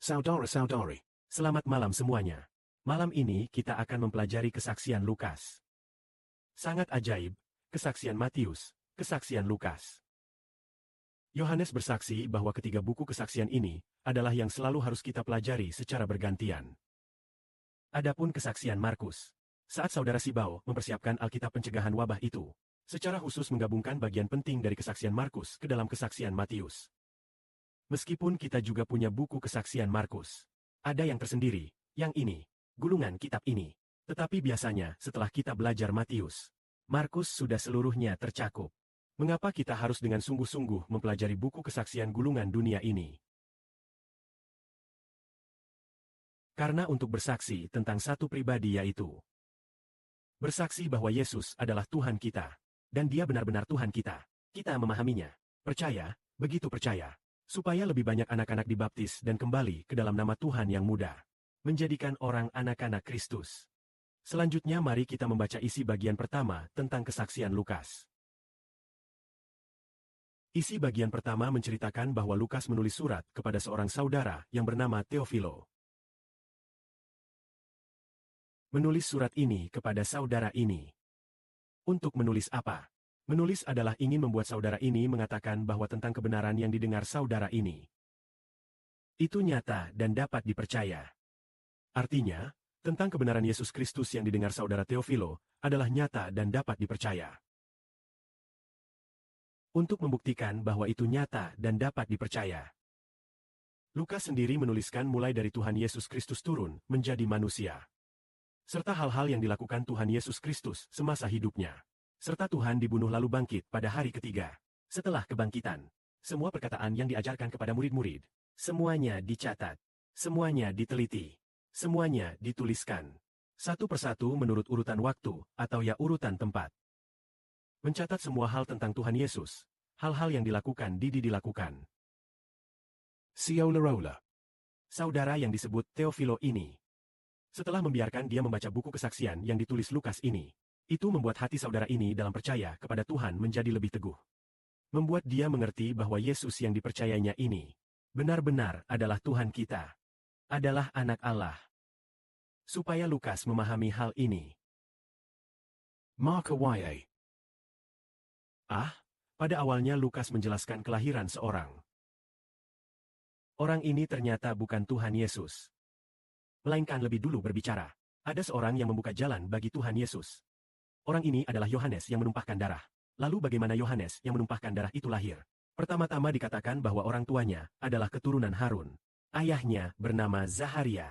Saudara-saudari, Selamat malam semuanya. Malam ini kita akan mempelajari kesaksian Lukas. Sangat ajaib, kesaksian Matius, kesaksian Lukas. Yohanes bersaksi bahwa ketiga buku kesaksian ini adalah yang selalu harus kita pelajari secara bergantian. Adapun kesaksian Markus, saat saudara Sibao mempersiapkan Alkitab pencegahan wabah itu, secara khusus menggabungkan bagian penting dari kesaksian Markus ke dalam kesaksian Matius. Meskipun kita juga punya buku kesaksian Markus, ada yang tersendiri, yang ini, gulungan kitab ini. Tetapi biasanya setelah kita belajar Matius, Markus sudah seluruhnya tercakup. Mengapa kita harus dengan sungguh-sungguh mempelajari buku kesaksian gulungan dunia ini? Karena untuk bersaksi tentang satu pribadi yaitu bersaksi bahwa Yesus adalah Tuhan kita, dan Dia benar-benar Tuhan kita. Kita memahaminya, percaya, begitu percaya, supaya lebih banyak anak-anak dibaptis dan kembali ke dalam nama Tuhan yang muda, menjadikan orang anak-anak Kristus. Selanjutnya mari kita membaca isi bagian pertama tentang kesaksian Lukas. Isi bagian pertama menceritakan bahwa Lukas menulis surat kepada seorang saudara yang bernama Teofilo. Menulis surat ini kepada saudara ini. Untuk menulis apa? Menulis adalah ingin membuat saudara ini mengatakan bahwa tentang kebenaran yang didengar saudara ini itu nyata dan dapat dipercaya. Artinya, tentang kebenaran Yesus Kristus yang didengar saudara Teofilo adalah nyata dan dapat dipercaya. Untuk membuktikan bahwa itu nyata dan dapat dipercaya, Lukas sendiri menuliskan mulai dari Tuhan Yesus Kristus turun menjadi manusia, serta hal-hal yang dilakukan Tuhan Yesus Kristus semasa hidupnya. Serta Tuhan dibunuh lalu bangkit pada hari ketiga. Setelah kebangkitan, semua perkataan yang diajarkan kepada murid-murid, semuanya dicatat, semuanya diteliti, semuanya dituliskan. Satu persatu menurut urutan waktu atau ya urutan tempat. Mencatat semua hal tentang Tuhan Yesus, hal-hal yang dilakukan dilakukan. Siolarola, Saudara yang disebut Teofilo ini, setelah membiarkan dia membaca buku kesaksian yang ditulis Lukas ini, itu membuat hati saudara ini dalam percaya kepada Tuhan menjadi lebih teguh. Membuat dia mengerti bahwa Yesus yang dipercayanya ini benar-benar adalah Tuhan kita, adalah anak Allah. Supaya Lukas memahami hal ini. Marka Ya. Pada awalnya Lukas menjelaskan kelahiran seorang. Orang ini ternyata bukan Tuhan Yesus, melainkan lebih dulu berbicara. Ada seorang yang membuka jalan bagi Tuhan Yesus. Orang ini adalah Yohanes yang menumpahkan darah. Lalu bagaimana Yohanes yang menumpahkan darah itu lahir? Pertama-tama dikatakan bahwa orang tuanya adalah keturunan Harun. Ayahnya bernama Zaharia.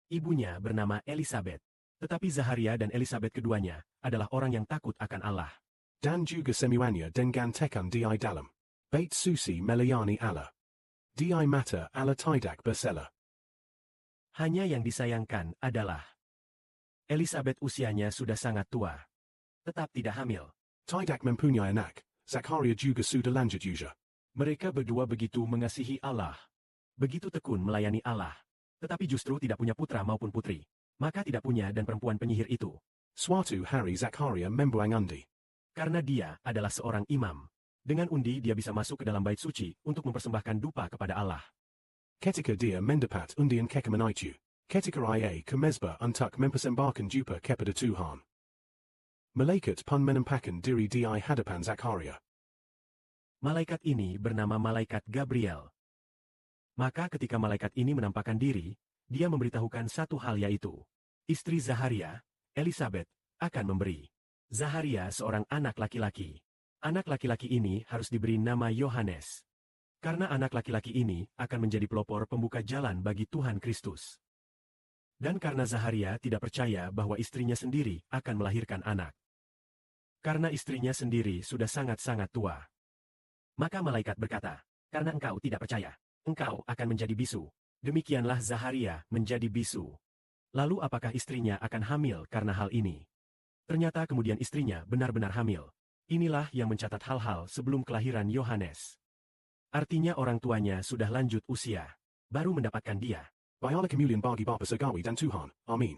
Ibunya bernama Elisabet. Tetapi Zaharia dan Elisabet keduanya adalah orang yang takut akan Allah. Dan juga semuanya dengan tekan di dalam. Bait susi melayani Allah. Di mata Allah tidak bersela. Hanya yang disayangkan adalah Elisabet usianya sudah sangat tua, tetap tidak hamil. Tidak mempunyai anak, Zakaria juga sudah lanjut usia. Mereka berdua begitu mengasihi Allah, begitu tekun melayani Allah, tetapi justru tidak punya putra maupun putri. Maka tidak punya dan perempuan penyihir itu. Suatu hari Zakaria membuang undi. Karena dia adalah seorang imam. Dengan undi dia bisa masuk ke dalam bait suci untuk mempersembahkan dupa kepada Allah. Ketika dia mendapat undian kekeman itu. Ketika ia ke mezbah untuk mempersembahkan dupa kepada Tuhan. Malaikat pun menampakkan diri di hadapan Zakaria. Malaikat ini bernama Malaikat Gabriel. Maka ketika malaikat ini menampakkan diri, dia memberitahukan satu hal yaitu, istri Zaharia, Elisabet, akan memberi Zaharia seorang anak laki-laki. Anak laki-laki ini harus diberi nama Yohanes. Karena anak laki-laki ini akan menjadi pelopor pembuka jalan bagi Tuhan Kristus. Dan karena Zaharia tidak percaya bahwa istrinya sendiri akan melahirkan anak. Karena istrinya sendiri sudah sangat-sangat tua. Maka malaikat berkata, karena engkau tidak percaya, engkau akan menjadi bisu. Demikianlah Zaharia menjadi bisu. Lalu apakah istrinya akan hamil karena hal ini? Ternyata kemudian istrinya benar-benar hamil. Inilah yang mencatat hal-hal sebelum kelahiran Yohanes. Artinya orang tuanya sudah lanjut usia, baru mendapatkan dia. Biala kemuliaan bagi Bapa Surgawi dan Tuhan. Amin.